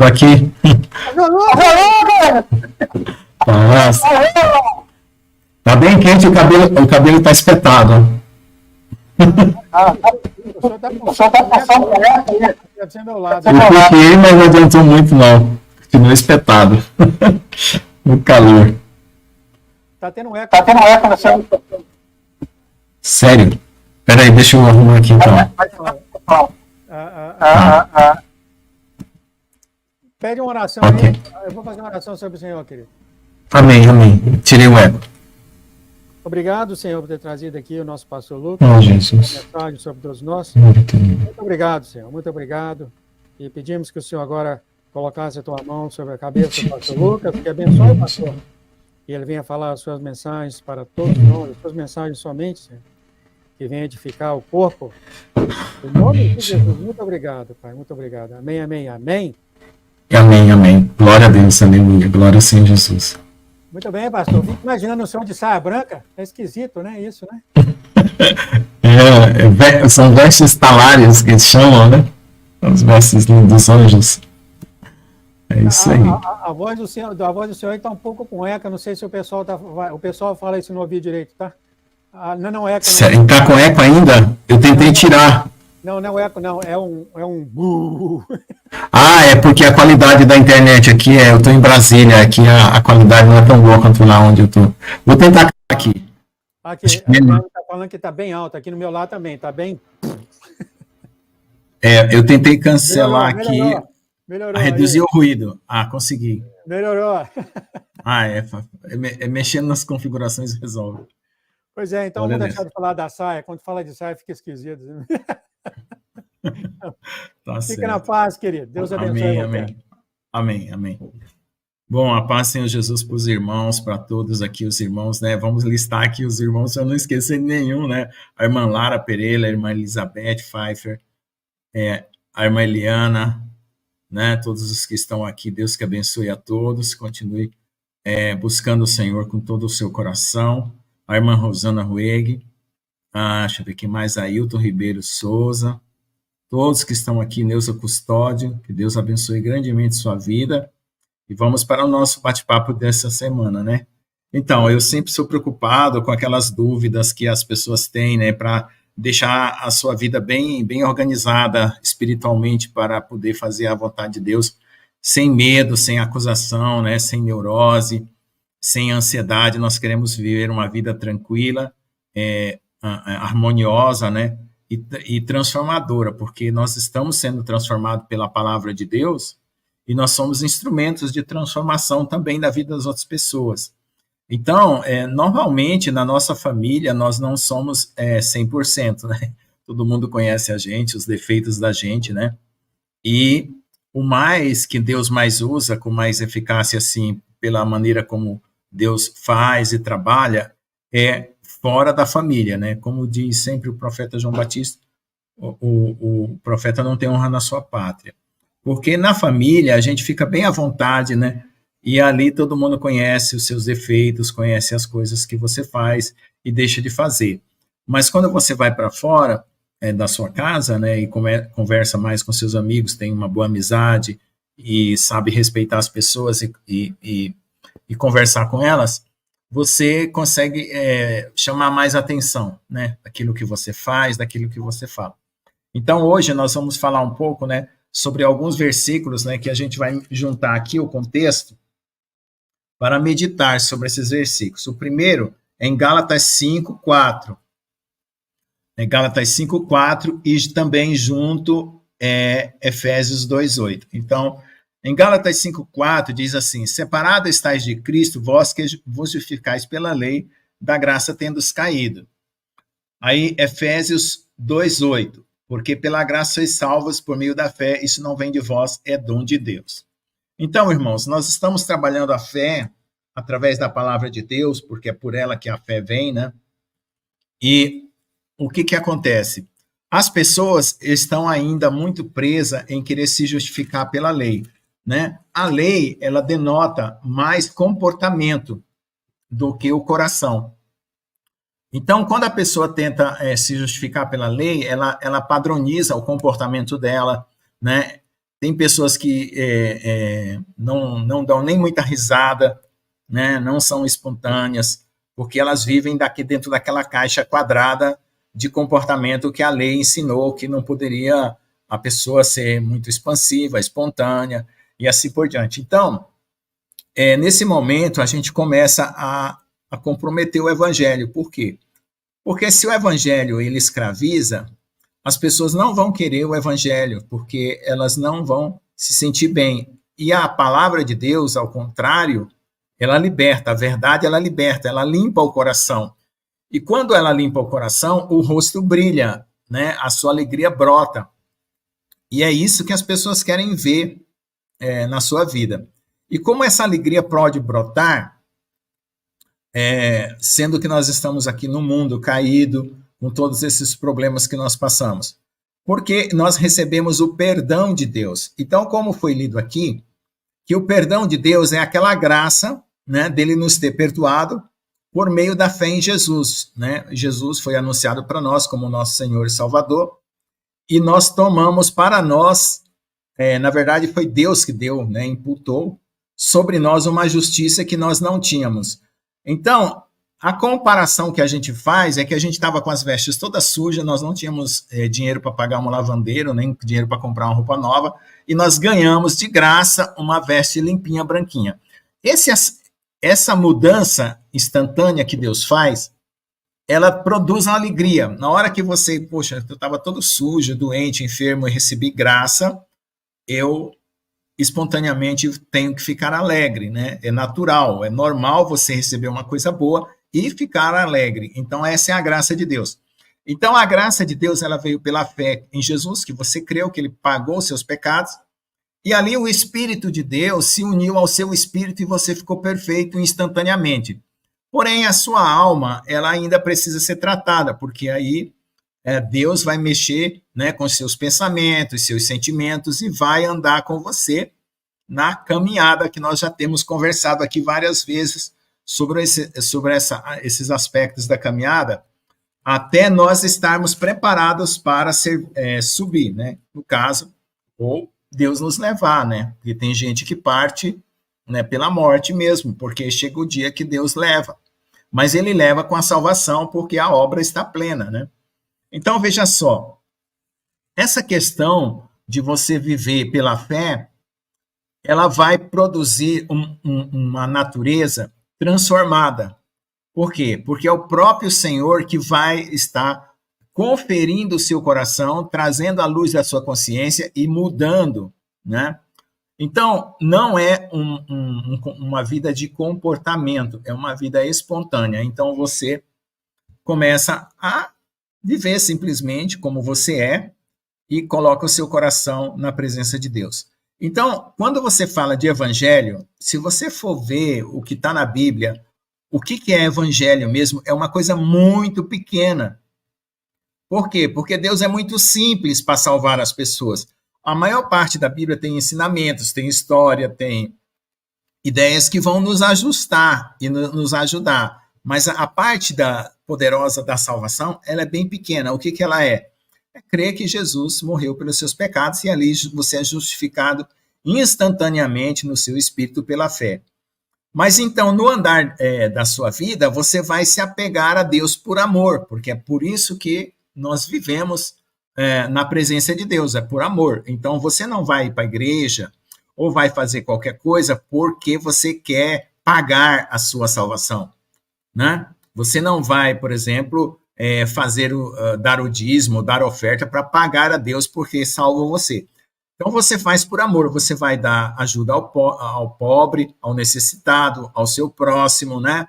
Tô aqui. Nossa. Tá bem quente, o cabelo tá espetado. O senhor está com meu lado. Eu piquei, mas não adiantou muito, não. Continua espetado. No calor. Tá tendo um eco no seu. Sério? Peraí, deixa eu arrumar aqui então. Pede uma oração Ok. aí. Eu vou fazer uma oração sobre o Senhor, querido. Amém, amém. Tirei o eco. Obrigado, Senhor, por ter trazido aqui o nosso pastor Lucas. Oh, Jesus. Mensagem sobre todos nós. Muito Muito obrigado, Senhor. Muito obrigado. E pedimos que o Senhor agora colocasse a tua mão sobre a cabeça do pastor Lucas, que abençoe o pastor. E ele venha falar as suas mensagens para todos nós, as suas mensagens somente, Senhor, que venha edificar o corpo. Em nome de Jesus, muito obrigado, Pai. Muito obrigado. Amém, amém, amém. Amém, amém. Glória a Deus, aleluia. Glória ao Senhor Jesus. Muito bem, pastor. Fico imaginando o senhor de saia branca. É esquisito, né? Isso, né? São vestes talárias que eles chamam, né? Os vestes dos anjos. É isso aí. A voz do senhor está um pouco com eco. Não sei se o pessoal fala isso no ouvido direito, tá? Não é eco. Sério, tá com eco ainda? Eu tentei tirar. Não é eco, não. É um... Ah, é porque a qualidade da internet aqui eu estou em Brasília, aqui a qualidade não é tão boa quanto lá onde eu estou. Vou tentar aqui. Aqui está falando que está bem alto. Aqui no meu lado também, está bem... Eu tentei cancelar melhorou, aqui, reduzir o ruído. Consegui. Melhorou. Mexendo nas configurações resolve. Pois é, então vamos deixar de falar da saia. Quando fala de saia, fica esquisito. Tá Fica certo. na paz, querido. Deus abençoe. Amém. Bom, a paz, Senhor Jesus, para os irmãos, para todos aqui os irmãos, né? Vamos listar aqui os irmãos, para eu não esquecer nenhum, né? A irmã Lara Pereira, a irmã Elizabeth Pfeiffer, a irmã Eliana, né? Todos os que estão aqui, Deus que abençoe a todos, continue buscando o Senhor com todo o seu coração. A irmã Rosana Rueg, deixa eu ver quem mais, Ailton Ribeiro Souza, todos que estão aqui, Neuza Custódio, que Deus abençoe grandemente sua vida. E vamos para o nosso bate-papo dessa semana, né? Então, eu sempre sou preocupado com aquelas dúvidas que as pessoas têm, né, para deixar a sua vida bem organizada espiritualmente para poder fazer a vontade de Deus sem medo, sem acusação, né, sem neurose, sem ansiedade. Nós queremos viver uma vida tranquila, harmoniosa, né, e transformadora, porque nós estamos sendo transformados pela palavra de Deus e nós somos instrumentos de transformação também da vida das outras pessoas. Então, normalmente, na nossa família, nós não somos 100%, né? Todo mundo conhece a gente, os defeitos da gente, né? E o mais que Deus mais usa, com mais eficácia, assim, pela maneira como Deus faz e trabalha, é fora da família, né? Como diz sempre o profeta João Batista, o profeta não tem honra na sua pátria. Porque na família a gente fica bem à vontade, né? E ali todo mundo conhece os seus defeitos, conhece as coisas que você faz e deixa de fazer. Mas quando você vai para fora da sua casa, né, e conversa mais com seus amigos, tem uma boa amizade e sabe respeitar as pessoas e conversar com elas, você consegue chamar mais atenção, né, daquilo que você faz, daquilo que você fala. Então, hoje nós vamos falar um pouco, né, sobre alguns versículos, né, que a gente vai juntar aqui o contexto para meditar sobre esses versículos. O primeiro é em Gálatas 5:4. Gálatas 5:4 e também junto Efésios 2:8. Então, em Gálatas 5:4 diz assim: separado estáis de Cristo, vós que vos justificais pela lei, da graça tendos caído. Aí, Efésios 2:8. Porque pela graça sois salvos por meio da fé, isso não vem de vós, é dom de Deus. Então, irmãos, nós estamos trabalhando a fé através da palavra de Deus, porque é por ela que a fé vem, né? E o que acontece? As pessoas estão ainda muito presas em querer se justificar pela lei, né? A lei, ela denota mais comportamento do que o coração. Então, quando a pessoa tenta se justificar pela lei, ela padroniza o comportamento dela, né? tem pessoas que não dão nem muita risada, né? Não são espontâneas, porque elas vivem dentro daquela caixa quadrada de comportamento que a lei ensinou que não poderia a pessoa ser muito expansiva, espontânea e assim por diante. Então, nesse momento, a gente começa a comprometer o evangelho. Por quê? Porque se o evangelho ele escraviza, as pessoas não vão querer o evangelho, porque elas não vão se sentir bem. E a palavra de Deus, ao contrário, ela liberta, a verdade ela liberta, ela limpa o coração. E quando ela limpa o coração, o rosto brilha, né? A sua alegria brota. E é isso que as pessoas querem ver na sua vida. E como essa alegria pode brotar, sendo que nós estamos aqui no mundo caído, com todos esses problemas que nós passamos? Porque nós recebemos o perdão de Deus. Então, como foi lido aqui, que o perdão de Deus é aquela graça, né, dele nos ter perdoado por meio da fé em Jesus, né? Jesus foi anunciado para nós como nosso Senhor e Salvador, e nós tomamos para nós, na verdade foi Deus que deu, né, imputou sobre nós uma justiça que nós não tínhamos. Então, a comparação que a gente faz é que a gente estava com as vestes todas sujas, nós não tínhamos dinheiro para pagar um lavandeiro, nem dinheiro para comprar uma roupa nova, e nós ganhamos de graça uma veste limpinha, branquinha. Essa mudança instantânea que Deus faz, ela produz uma alegria. Na hora que você, poxa, eu estava todo sujo, doente, enfermo, e recebi graça, eu espontaneamente tenho que ficar alegre, né? É natural, é normal você receber uma coisa boa e ficar alegre. Então, essa é a graça de Deus. Então, a graça de Deus, ela veio pela fé em Jesus, que você creu que ele pagou os seus pecados, e ali o Espírito de Deus se uniu ao seu espírito e você ficou perfeito instantaneamente. Porém, a sua alma, ela ainda precisa ser tratada, porque aí Deus vai mexer, né, com seus pensamentos, seus sentimentos e vai andar com você na caminhada que nós já temos conversado aqui várias vezes sobre esses aspectos da caminhada, até nós estarmos preparados para subir, né? No caso, ou Deus nos levar, né? Porque tem gente que parte, né, pela morte mesmo, porque chega o dia que Deus leva. Mas ele leva com a salvação, porque a obra está plena, né? Então, veja só, essa questão de você viver pela fé, ela vai produzir uma natureza transformada. Por quê? Porque é o próprio Senhor que vai estar conferindo o seu coração, trazendo a luz da sua consciência e mudando, né? Então, não é uma vida de comportamento, é uma vida espontânea. Então, você começa a viver simplesmente como você é e coloca o seu coração na presença de Deus. Então, quando você fala de evangelho, se você for ver o que está na Bíblia, o que é evangelho mesmo, é uma coisa muito pequena. Por quê? Porque Deus é muito simples para salvar as pessoas. A maior parte da Bíblia tem ensinamentos, tem história, tem ideias que vão nos ajustar e nos ajudar. Mas a parte poderosa da salvação, ela é bem pequena. O que ela é? É crer que Jesus morreu pelos seus pecados e ali você é justificado instantaneamente no seu espírito pela fé. Mas então, no andar da sua vida, você vai se apegar a Deus por amor, porque é por isso que nós vivemos na presença de Deus, é por amor. Então, você não vai para a igreja ou vai fazer qualquer coisa porque você quer pagar a sua salvação, né? Você não vai, por exemplo, dar o dízimo, dar oferta para pagar a Deus porque salva você. Então, você faz por amor, você vai dar ajuda ao pobre, ao necessitado, ao seu próximo, né?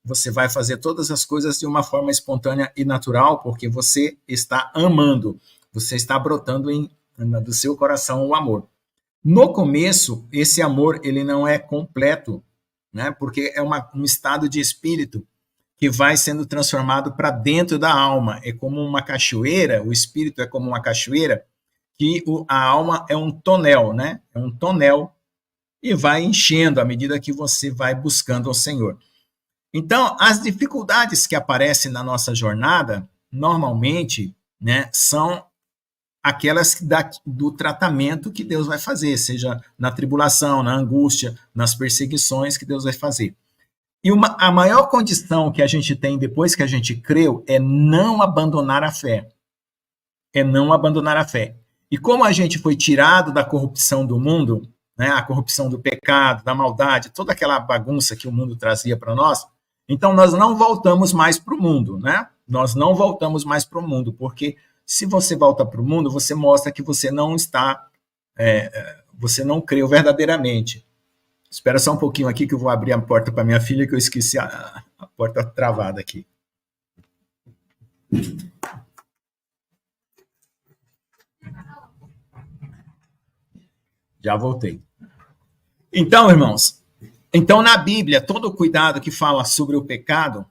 Você vai fazer todas as coisas de uma forma espontânea e natural, porque você está amando, você está brotando do seu coração o amor. No começo, esse amor ele não é completo, né? Porque é um estado de espírito que vai sendo transformado para dentro da alma. É como uma cachoeira, o espírito é como uma cachoeira, que a alma é um tonel, né? É um tonel e vai enchendo à medida que você vai buscando ao Senhor. Então, as dificuldades que aparecem na nossa jornada, normalmente, né, são aquelas do tratamento que Deus vai fazer, seja na tribulação, na angústia, nas perseguições que Deus vai fazer. E a maior condição que a gente tem depois que a gente creu é não abandonar a fé. É não abandonar a fé. E como a gente foi tirado da corrupção do mundo, né, a corrupção do pecado, da maldade, toda aquela bagunça que o mundo trazia para nós, então nós não voltamos mais para o mundo, né? Nós não voltamos mais para o mundo, porque se você volta para o mundo, você mostra que você não está, você não creu verdadeiramente. Espera só um pouquinho aqui que eu vou abrir a porta para minha filha, que eu esqueci a porta travada aqui. Já voltei. Então, irmãos, na Bíblia, todo o cuidado que fala sobre o pecado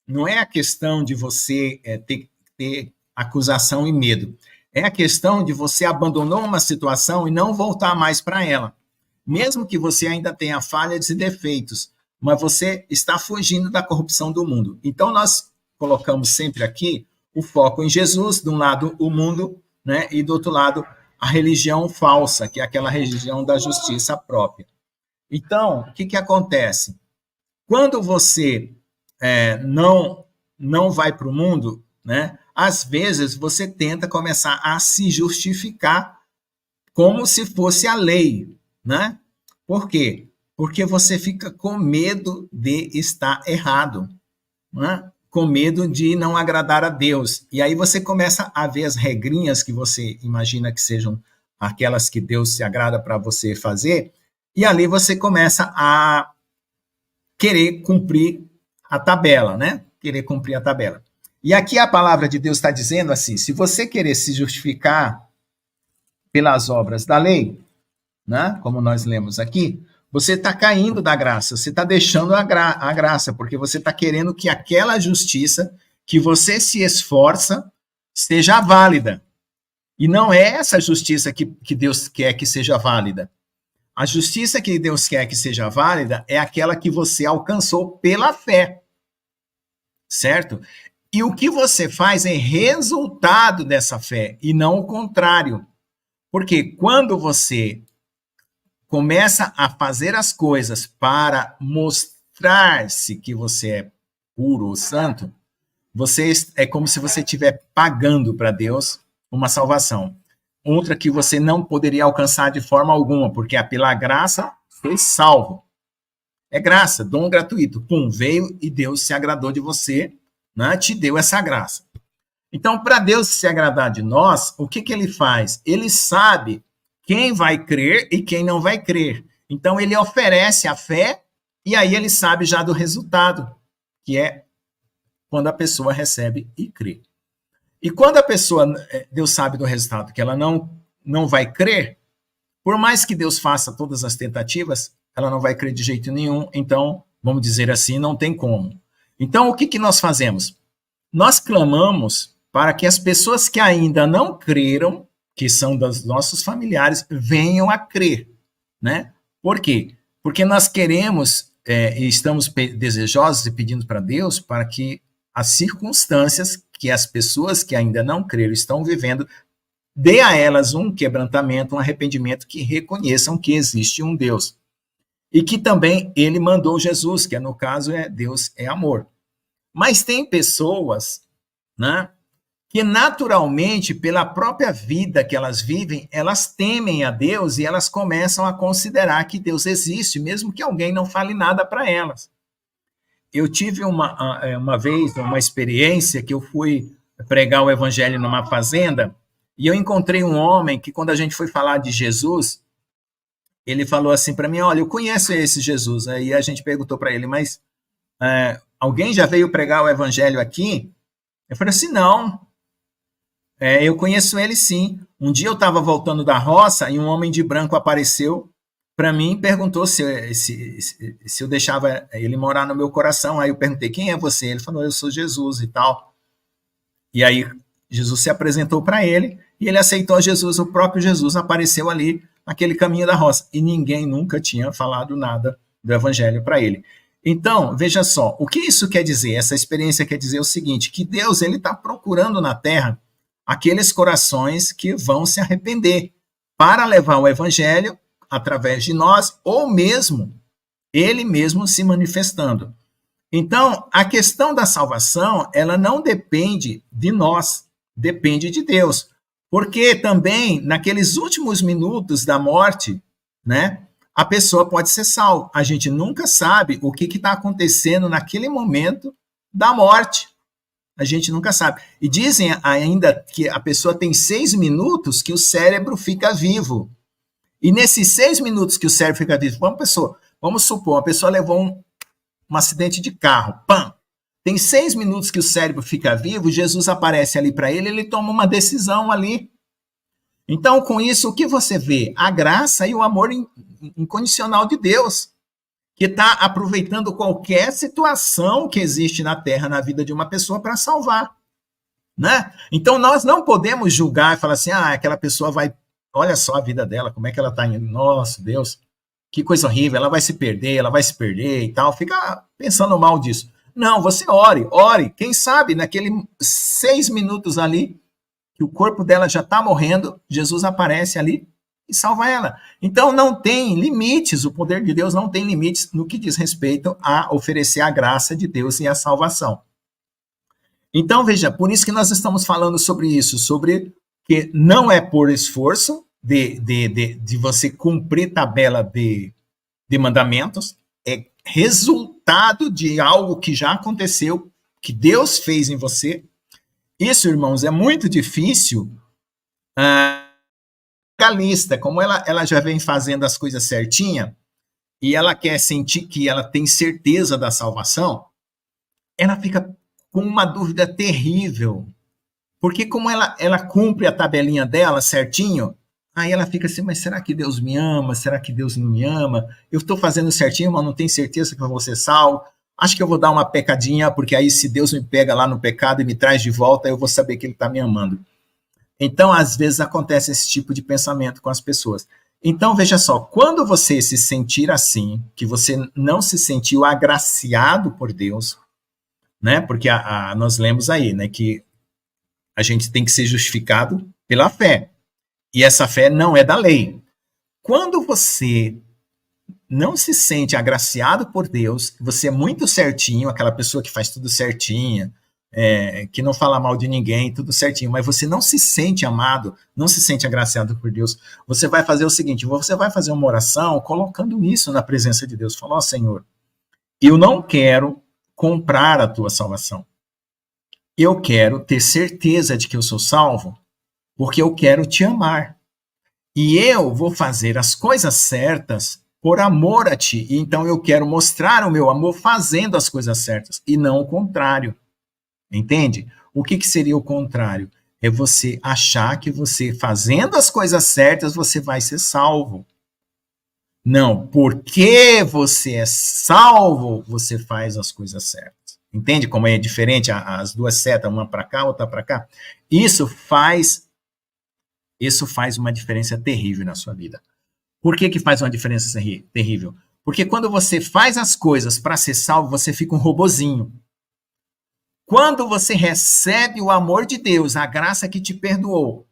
não é a questão de você ter acusação e medo. É a questão de você abandonar uma situação e não voltar mais para ela. Mesmo que você ainda tenha falhas e defeitos, mas você está fugindo da corrupção do mundo. Então, nós colocamos sempre aqui o foco em Jesus, de um lado o mundo, né, e do outro lado a religião falsa, que é aquela religião da justiça própria. Então, o que acontece? Quando você não vai para o mundo, né, às vezes você tenta começar a se justificar como se fosse a lei, né? Por quê? Porque você fica com medo de estar errado, né? Com medo de não agradar a Deus. E aí você começa a ver as regrinhas que você imagina que sejam aquelas que Deus se agrada para você fazer, e ali você começa a querer cumprir a tabela, né? Querer cumprir a tabela. E aqui a palavra de Deus está dizendo assim, se você querer se justificar pelas obras da lei, né? Como nós lemos aqui, você está caindo da graça, você está deixando a graça, porque você está querendo que aquela justiça que você se esforça seja válida. E não é essa justiça que Deus quer que seja válida. A justiça que Deus quer que seja válida é aquela que você alcançou pela fé. Certo? E o que você faz é resultado dessa fé, e não o contrário. Porque quando você começa a fazer as coisas para mostrar-se que você é puro ou santo, é como se você estiver pagando para Deus uma salvação. Outra que você não poderia alcançar de forma alguma, porque é pela graça foi salvo. É graça, dom gratuito. Pum, veio e Deus se agradou de você, né? Te deu essa graça. Então, para Deus se agradar de nós, o que ele faz? Ele sabe quem vai crer e quem não vai crer. Então, ele oferece a fé e aí ele sabe já do resultado, que é quando a pessoa recebe e crê. E quando a pessoa, Deus sabe do resultado, que ela não vai crer, por mais que Deus faça todas as tentativas, ela não vai crer de jeito nenhum, então, vamos dizer assim, não tem como. Então, o que nós fazemos? Nós clamamos para que as pessoas que ainda não creram, que são dos nossos familiares, venham a crer, né? Por quê? Porque nós queremos e estamos desejosos e pedindo para Deus para que as circunstâncias que as pessoas que ainda não creram estão vivendo, dê a elas um quebrantamento, um arrependimento, que reconheçam que existe um Deus. E que também ele mandou Jesus, que no caso Deus é amor. Mas tem pessoas, né, que naturalmente, pela própria vida que elas vivem, elas temem a Deus e elas começam a considerar que Deus existe, mesmo que alguém não fale nada para elas. Eu tive uma vez uma experiência que eu fui pregar o evangelho numa fazenda e eu encontrei um homem que, quando a gente foi falar de Jesus, ele falou assim para mim, olha, eu conheço esse Jesus. Aí a gente perguntou para ele, mas alguém já veio pregar o evangelho aqui? Eu falei assim, não, eu conheço ele sim. Um dia eu estava voltando da roça e um homem de branco apareceu para mim e perguntou se eu deixava ele morar no meu coração. Aí eu perguntei, quem é você? Ele falou, eu sou Jesus e tal. E aí Jesus se apresentou para ele e ele aceitou Jesus. O próprio Jesus apareceu ali naquele caminho da roça e ninguém nunca tinha falado nada do evangelho para ele. Então, veja só, o que isso quer dizer? Essa experiência quer dizer o seguinte, que Deus está procurando na terra aqueles corações que vão se arrepender para levar o evangelho através de nós, ou mesmo ele mesmo se manifestando. Então, a questão da salvação, ela não depende de nós, depende de Deus. Porque também, naqueles últimos minutos da morte, né, a pessoa pode ser salva. A gente nunca sabe o que está acontecendo naquele momento da morte. A gente nunca sabe. E dizem ainda que a pessoa tem 6 minutos que o cérebro fica vivo. E nesses 6 minutos que o cérebro fica vivo, vamos supor, uma pessoa levou um acidente de carro, pam! Tem 6 minutos que o cérebro fica vivo, Jesus aparece ali para ele, ele toma uma decisão ali. Então, com isso, o que você vê? A graça e o amor incondicional de Deus, que está aproveitando qualquer situação que existe na Terra, na vida de uma pessoa, para salvar. Né? Então, nós não podemos julgar e falar assim, aquela pessoa vai, olha só a vida dela, como é que ela está indo, nossa, Deus, que coisa horrível, ela vai se perder e tal, fica pensando mal disso. Não, você ore, quem sabe naqueles 6 minutos ali, que o corpo dela já está morrendo, Jesus aparece ali e salva ela. Então não tem limites, o poder de Deus não tem limites no que diz respeito a oferecer a graça de Deus e a salvação. Então veja, por isso que nós estamos falando sobre isso, sobre que não é por esforço de você cumprir tabela de mandamentos, é resultado de algo que já aconteceu, que Deus fez em você. Isso, irmãos, é muito difícil. A legalista, como ela já vem fazendo as coisas certinha, e ela quer sentir que ela tem certeza da salvação, ela fica com uma dúvida terrível. Porque como ela cumpre a tabelinha dela certinho, aí ela fica assim, mas será que Deus me ama? Será que Deus não me ama? Eu estou fazendo certinho, mas não tenho certeza que eu vou ser salvo. Acho que eu vou dar uma pecadinha, porque aí se Deus me pega lá no pecado e me traz de volta, eu vou saber que ele está me amando. Então, às vezes, acontece esse tipo de pensamento com as pessoas. Então, veja só, quando você se sentir assim, que você não se sentiu agraciado por Deus, né? Porque nós lemos aí, né, que a gente tem que ser justificado pela fé. E essa fé não é da lei. Quando você não se sente agraciado por Deus, você é muito certinho, aquela pessoa que faz tudo certinho, que não fala mal de ninguém, tudo certinho, mas você não se sente amado, não se sente agraciado por Deus, você vai fazer o seguinte, você vai fazer uma oração colocando isso na presença de Deus, falar, Senhor, eu não quero comprar a tua salvação, eu quero ter certeza de que eu sou salvo, porque eu quero te amar, e eu vou fazer as coisas certas por amor a ti. E então eu quero mostrar o meu amor fazendo as coisas certas e não o contrário. Entende? O que seria o contrário? É você achar que você fazendo as coisas certas você vai ser salvo. Não, porque você é salvo, você faz as coisas certas. Entende como é diferente as duas setas, uma para cá, outra para cá? Isso faz uma diferença terrível na sua vida. Por que faz uma diferença terrível? Porque quando você faz as coisas para ser salvo, você fica um robozinho. Quando você recebe o amor de Deus, a graça que te perdoou,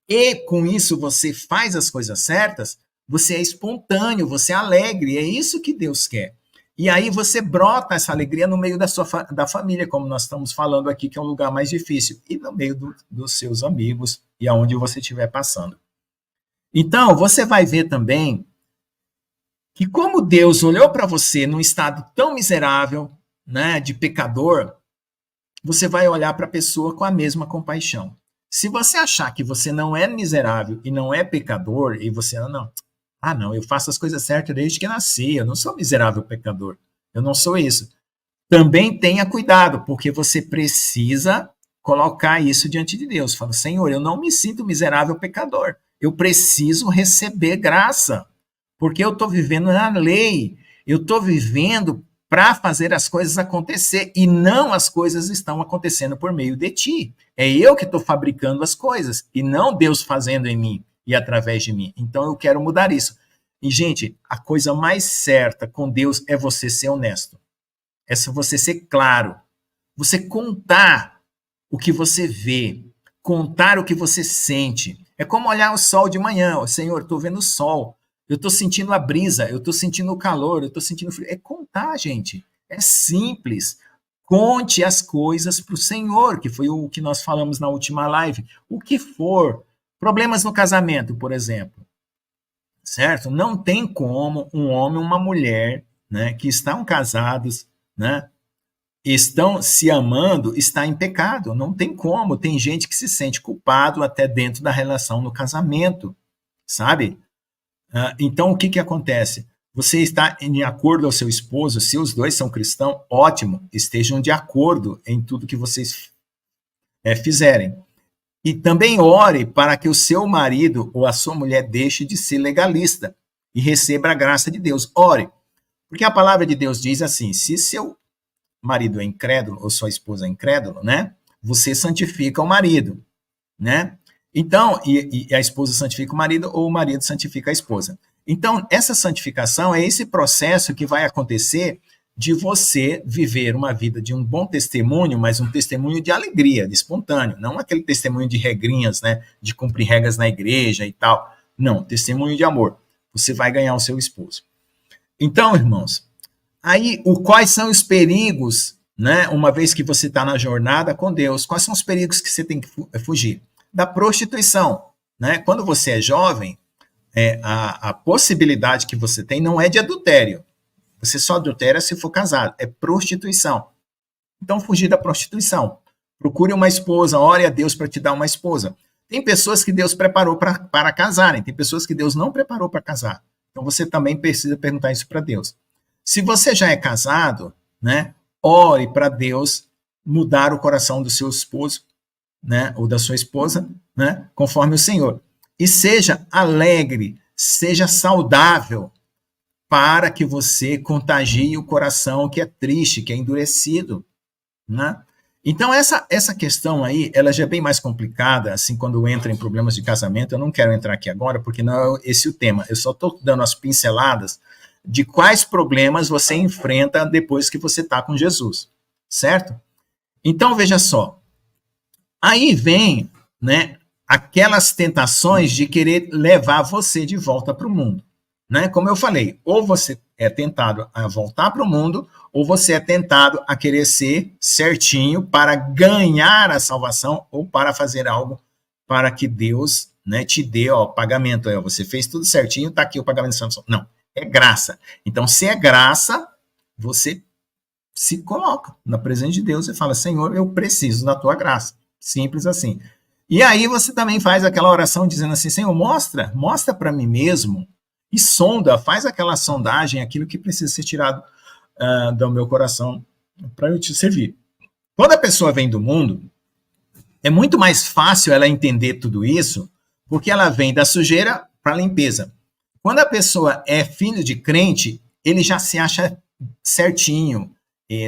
e com isso você faz as coisas certas, você é espontâneo, você é alegre, é isso que Deus quer. E aí você brota essa alegria no meio da família, como nós estamos falando aqui, que é um lugar mais difícil, e no meio dos seus amigos, e aonde você estiver passando. Então, você vai ver também que como Deus olhou para você num estado tão miserável, né, de pecador, você vai olhar para a pessoa com a mesma compaixão. Se você achar que você não é miserável e não é pecador, e você, não, eu faço as coisas certas desde que nasci, eu não sou miserável pecador, eu não sou isso. Também tenha cuidado, porque você precisa colocar isso diante de Deus. Fala, Senhor, eu não me sinto miserável pecador. Eu preciso receber graça, porque eu estou vivendo na lei, eu estou vivendo para fazer as coisas acontecer, e não as coisas estão acontecendo por meio de ti. É eu que estou fabricando as coisas, e não Deus fazendo em mim e através de mim. Então eu quero mudar isso. E, gente, a coisa mais certa com Deus é você ser honesto. É você ser claro. Você contar o que você vê. contar o que você sente. É como olhar o sol de manhã. Senhor, estou vendo o sol. Eu estou sentindo a brisa. Eu estou sentindo o calor. Eu estou sentindo o frio. É contar, gente. É simples. Conte as coisas para o Senhor, que foi o que nós falamos na última live. O que for. Problemas no casamento, por exemplo. Certo? Não tem como um homem ou uma mulher, né, que estão casados, né, estão se amando, está em pecado. Não tem como. Tem gente que se sente culpado até dentro da relação no casamento, sabe? Então, o que, que acontece? Você está em acordo ao seu esposo, se os dois são cristãos, ótimo, estejam de acordo em tudo que vocês fizerem. E também ore para que o seu marido ou a sua mulher deixe de ser legalista e receba a graça de Deus. Ore, porque a palavra de Deus diz assim, se seu marido é incrédulo ou sua esposa é incrédula, né? Você santifica o marido, né? Então, e a esposa santifica o marido ou o marido santifica a esposa. Então, essa santificação é esse processo que vai acontecer de você viver uma vida de um bom testemunho, mas um testemunho de alegria, de espontâneo, não aquele testemunho de regrinhas, né, de cumprir regras na igreja e tal. Não, testemunho de amor. Você vai ganhar o seu esposo. Então, irmãos, aí quais são os perigos, né, uma vez que você está na jornada com Deus, quais são os perigos que você tem que fugir? Da prostituição, né? Quando você é jovem, a possibilidade que você tem não é de adultério. Você só adultera se for casado. É prostituição. Então, fugir da prostituição. Procure uma esposa, ore a Deus para te dar uma esposa. Tem pessoas que Deus preparou para casarem, tem pessoas que Deus não preparou para casar. Então, você também precisa perguntar isso para Deus. Se você já é casado, né, ore para Deus mudar o coração do seu esposo, né, ou da sua esposa, né, conforme o Senhor. E seja alegre, seja saudável, para que você contagie o coração que é triste, que é endurecido, né? Então, essa questão aí, ela já é bem mais complicada, assim, quando entra em problemas de casamento. Eu não quero entrar aqui agora, porque não é esse o tema. Eu só estou dando as pinceladas de quais problemas você enfrenta depois que você está com Jesus, certo? Então, veja só. Aí vem, né, aquelas tentações de querer levar você de volta para o mundo. Né? Como eu falei, ou você é tentado a voltar para o mundo, ou você é tentado a querer ser certinho para ganhar a salvação ou para fazer algo para que Deus, né, te dê o pagamento. Você fez tudo certinho, está aqui o pagamento da salvação. Não, é graça. Então, se é graça, você se coloca na presença de Deus e fala, Senhor, eu preciso da tua graça. Simples assim. E aí você também faz aquela oração dizendo assim, Senhor, mostra para mim mesmo e sonda, faz aquela sondagem, aquilo que precisa ser tirado do meu coração para eu te servir. Quando a pessoa vem do mundo, é muito mais fácil ela entender tudo isso, porque ela vem da sujeira para a limpeza. Quando a pessoa é filho de crente, ele já se acha certinho,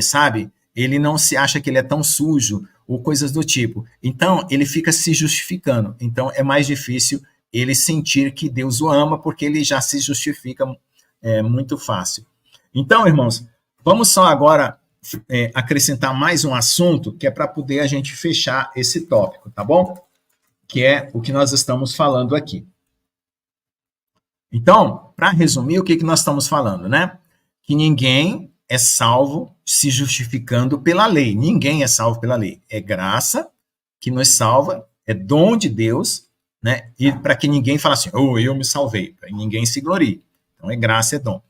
sabe? Ele não se acha que ele é tão sujo, ou coisas do tipo. Então, ele fica se justificando. Então, é mais difícil ele sentir que Deus o ama, porque ele já se justifica muito fácil. Então, irmãos, vamos só agora acrescentar mais um assunto, que é para poder a gente fechar esse tópico, tá bom? Que é o que nós estamos falando aqui. Então, para resumir, o que nós estamos falando, né? Que ninguém é salvo se justificando pela lei. Ninguém é salvo pela lei. É graça que nos salva, é dom de Deus, né? E para que ninguém fale assim, eu me salvei, para ninguém se glorie. Então, é graça, é dom.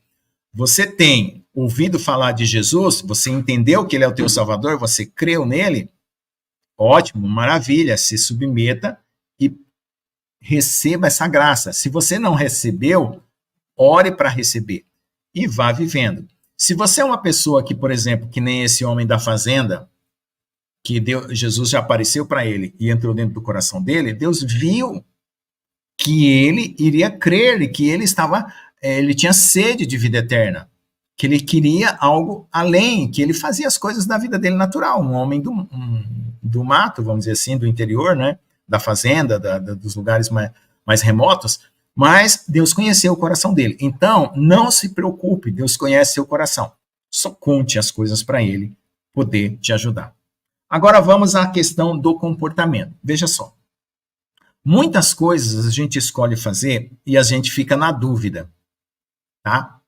Você tem ouvido falar de Jesus, você entendeu que ele é o teu Salvador, você creu nele, ótimo, maravilha, se submeta e receba essa graça. Se você não recebeu, ore para receber e vá vivendo. Se você é uma pessoa que, por exemplo, que nem esse homem da fazenda, que Jesus já apareceu para ele e entrou dentro do coração dele, Deus viu que ele iria crer e que ele tinha sede de vida eterna, que ele queria algo além, que ele fazia as coisas da vida dele natural, um homem do mato, vamos dizer assim, do interior, né, da fazenda, dos lugares mais remotos, mas Deus conheceu o coração dele. Então, não se preocupe, Deus conhece seu coração. Só conte as coisas para ele poder te ajudar. Agora vamos à questão do comportamento. Veja só. Muitas coisas a gente escolhe fazer e a gente fica na dúvida, tá?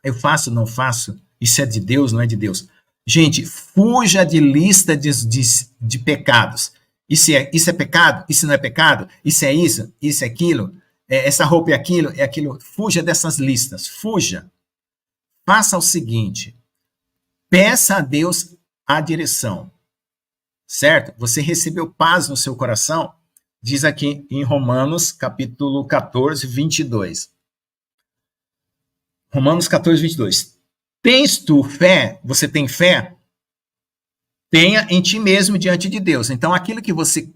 Eu faço, não faço? Isso é de Deus, não é de Deus? Gente, fuja de lista de pecados. Isso é pecado? Isso não é pecado? Isso é isso? Isso é aquilo? Essa roupa é aquilo? É aquilo? Fuja dessas listas. Fuja. Faça o seguinte. Peça a Deus a direção. Certo? Você recebeu paz no seu coração? Diz aqui em Romanos, capítulo 14, 22. Romanos 14, 22. Tens tu fé? Você tem fé? Tenha em ti mesmo diante de Deus. Então, aquilo que você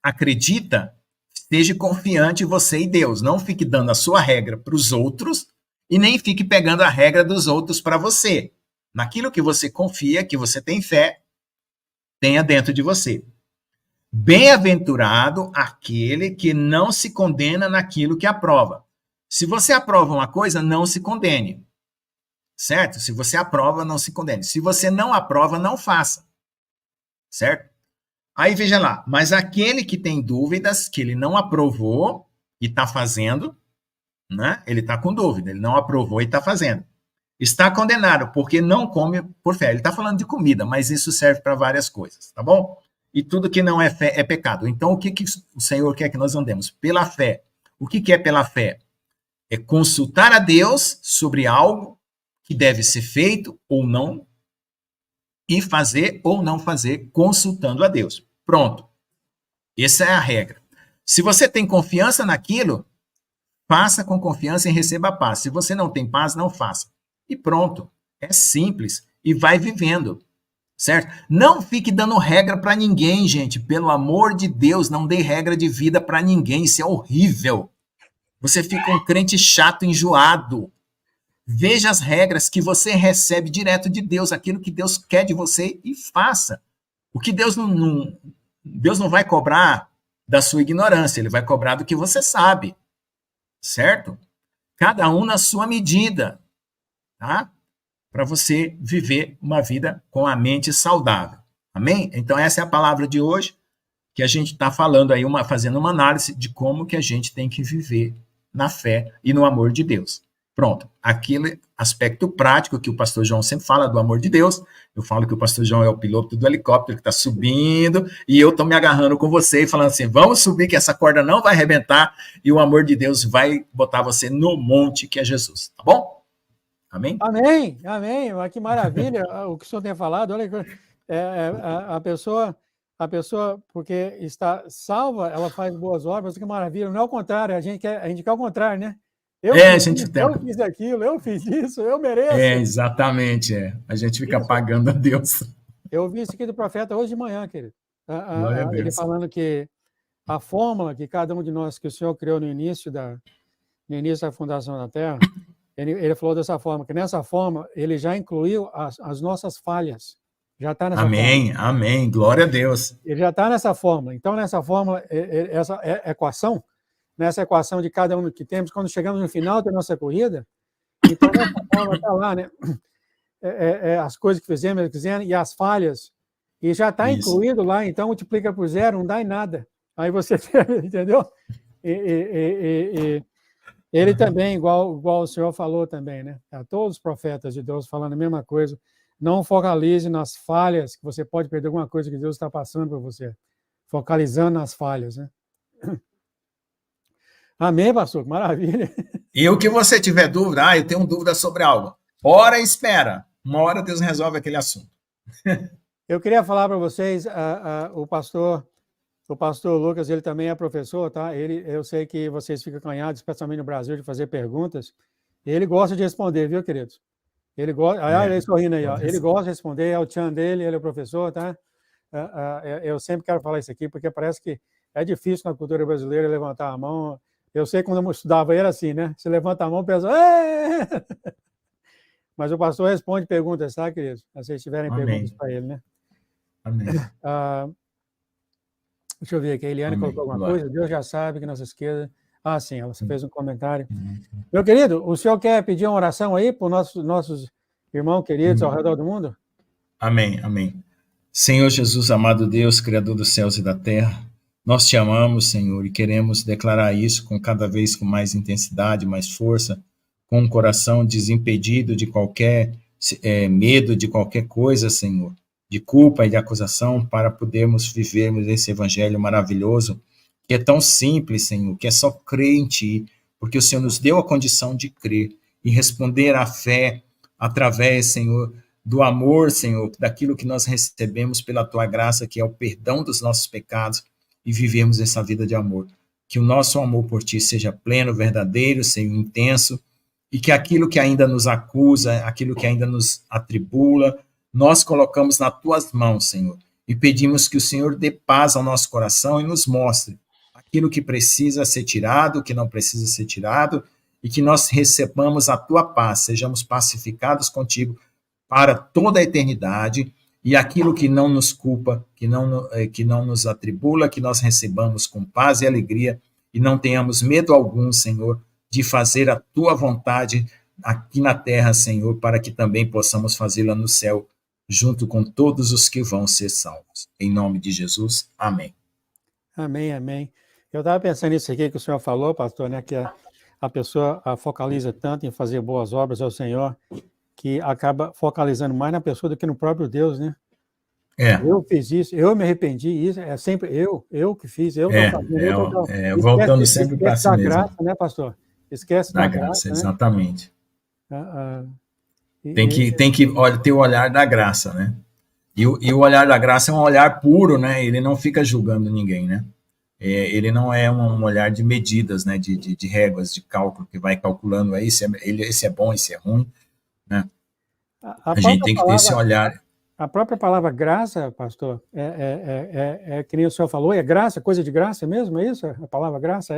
acredita, esteja confiante em você e Deus. Não fique dando a sua regra para os outros e nem fique pegando a regra dos outros para você. Naquilo que você confia, que você tem fé, tenha dentro de você. Bem-aventurado aquele que não se condena naquilo que aprova. Se você aprova uma coisa, não se condene. Certo? Se você aprova, não se condene. Se você não aprova, não faça. Certo? Aí veja lá, mas aquele que tem dúvidas, que ele não aprovou e está fazendo, né? Ele está com dúvida, ele não aprovou e está fazendo. Está condenado, porque não come por fé. Ele está falando de comida, mas isso serve para várias coisas, tá bom? E tudo que não é fé é pecado. Então, o que o Senhor quer que nós andemos? Pela fé. O que é pela fé? É consultar a Deus sobre algo que deve ser feito ou não, e fazer ou não fazer, consultando a Deus. Pronto. Essa é a regra. Se você tem confiança naquilo, faça com confiança e receba a paz. Se você não tem paz, não faça. E pronto. É simples. E vai vivendo. Certo? Não fique dando regra para ninguém, gente. Pelo amor de Deus, não dê regra de vida para ninguém. Isso é horrível. Você fica um crente chato, enjoado. Veja as regras que você recebe direto de Deus, aquilo que Deus quer de você, e faça. O que Deus não vai cobrar da sua ignorância, ele vai cobrar do que você sabe. Certo? Cada um na sua medida, tá? Para você viver uma vida com a mente saudável. Amém? Então essa é a palavra de hoje, que a gente está falando aí, fazendo uma análise de como que a gente tem que viver na fé e no amor de Deus. Pronto, aquele aspecto prático que o pastor João sempre fala do amor de Deus, eu falo que o pastor João é o piloto do helicóptero que está subindo, e eu estou me agarrando com você e falando assim, vamos subir que essa corda não vai arrebentar, e o amor de Deus vai botar você no monte que é Jesus, tá bom? Amém? Amém, amém, que maravilha o que o senhor tem falado, olha, a pessoa, porque está salva, ela faz boas obras, que maravilha, não é o contrário, a gente quer o contrário, né? Eu fiz aquilo, eu fiz isso, eu mereço. Exatamente, a gente fica pagando a Deus. Eu ouvi isso aqui do profeta hoje de manhã, querido. Ele falando que a fórmula que cada um de nós, que o Senhor criou no início da fundação da Terra, ele falou dessa forma, que nessa forma ele já incluiu as nossas falhas. Já está nessa fórmula. Amém, glória a Deus. Ele já está nessa fórmula. Então, nessa fórmula, essa equação, nessa equação de cada um que temos, quando chegamos no final da nossa corrida, então nessa forma está lá, né? As coisas que fizemos e as falhas, e já está incluído lá, então multiplica por 0, não dá em nada. Aí você, entendeu? Ele também, igual o senhor falou também, né? A todos os profetas de Deus falando a mesma coisa, não focalize nas falhas, que você pode perder alguma coisa que Deus está passando para você, focalizando nas falhas, né? Amém, pastor? Maravilha. E o que você tiver dúvida, eu tenho dúvida sobre algo. Ora e espera. Uma hora Deus resolve aquele assunto. Eu queria falar para vocês, o pastor Lucas, ele também é professor, tá? Eu sei que vocês ficam canhados, especialmente no Brasil, de fazer perguntas. Ele gosta de responder, viu, queridos? Ele gosta. Ele sorrindo aí, ó. Ele gosta de responder, é o tchan dele, ele é professor, tá? Eu sempre quero falar isso aqui, porque parece que é difícil na cultura brasileira levantar a mão. Eu sei que quando eu estudava era assim, né? Você levanta a mão, pensa... Mas o pastor responde perguntas, tá, queridos? Se vocês tiverem perguntas para ele, né? Amém. Deixa eu ver aqui, a Eliane colocou alguma coisa. Deus já sabe que nossa esquerda... sim, ela fez um comentário. Meu querido, o senhor quer pedir uma oração aí para os nossos irmãos queridos ao redor do mundo? Amém, amém. Senhor Jesus, amado Deus, Criador dos céus e da terra, Nós te amamos, Senhor, e queremos declarar isso com cada vez com mais intensidade, mais força, com um coração desimpedido de qualquer medo, de qualquer coisa, Senhor, de culpa e de acusação, para podermos vivermos esse evangelho maravilhoso, que é tão simples, Senhor, que é só crer em Ti, porque o Senhor nos deu a condição de crer e responder à fé através, Senhor, do amor, Senhor, daquilo que nós recebemos pela Tua graça, que é o perdão dos nossos pecados, e vivemos essa vida de amor. Que o nosso amor por Ti seja pleno, verdadeiro, Senhor, intenso, e que aquilo que ainda nos acusa, aquilo que ainda nos atribula, nós colocamos nas Tuas mãos, Senhor, e pedimos que o Senhor dê paz ao nosso coração e nos mostre aquilo que precisa ser tirado, o que não precisa ser tirado, e que nós recebamos a Tua paz, sejamos pacificados contigo para toda a eternidade, e aquilo que não nos culpa, que não nos atribula, que nós recebamos com paz e alegria, e não tenhamos medo algum, Senhor, de fazer a Tua vontade aqui na terra, Senhor, para que também possamos fazê-la no céu, junto com todos os que vão ser salvos. Em nome de Jesus, amém. Amém, amém. Eu estava pensando nisso aqui que o senhor falou, pastor, né, que a pessoa focaliza tanto em fazer boas obras ao Senhor, que acaba focalizando mais na pessoa do que no próprio Deus, né? Eu fiz isso, eu me arrependi, isso é sempre eu que fiz, eu estou fazendo. Voltando sempre para si mesmo. Graça, né, pastor? Esquece da graça, né? Exatamente. Tem que ter o olhar da graça, né? E o olhar da graça é um olhar puro, né? Ele não fica julgando ninguém, né? Ele não é um olhar de medidas, né? De réguas, de cálculo, que vai calculando esse é bom, esse é ruim, né? A gente tem que ter esse olhar. A própria palavra graça, pastor, que nem o senhor falou, é graça, coisa de graça mesmo, é isso? A palavra graça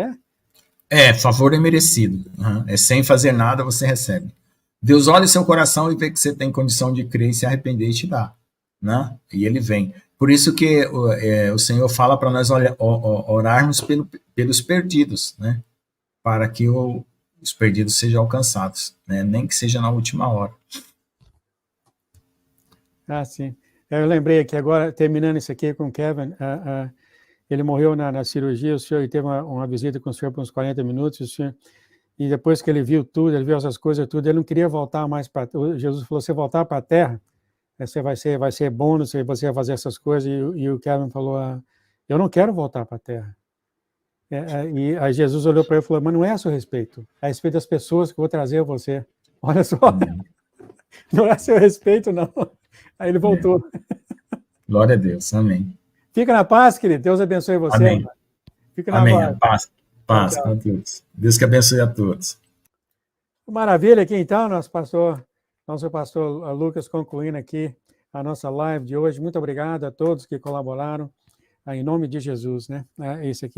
é? Favor é merecido. É sem fazer nada você recebe. Deus olha o seu coração e vê que você tem condição de crer e se arrepender e te dá, né? E ele vem. Por isso que o Senhor fala para nós orarmos pelos perdidos, né? Para que os perdidos sejam alcançados, né? Nem que seja na última hora. Sim. Eu lembrei aqui agora, terminando isso aqui com o Kevin, ele morreu na cirurgia, o senhor teve uma visita com o senhor por uns 40 minutos, e depois que ele viu tudo, ele viu essas coisas tudo, ele não queria voltar mais para... Jesus falou, você voltar para a terra, você vai ser bom, você vai fazer essas coisas, e o Kevin falou, eu não quero voltar para a terra. E aí Jesus olhou para ele e falou, mas não é a seu respeito, é a respeito das pessoas que eu vou trazer a você. Olha só, não é a seu respeito, não. Aí ele voltou. Glória a Deus, amém. Fica na paz, querido, Deus abençoe você. Amém. Fica na amém. Paz com todos. Deus que abençoe a todos. Maravilha aqui então, nosso pastor Lucas, concluindo aqui a nossa live de hoje. Muito obrigado a todos que colaboraram, em nome de Jesus, né? Esse aqui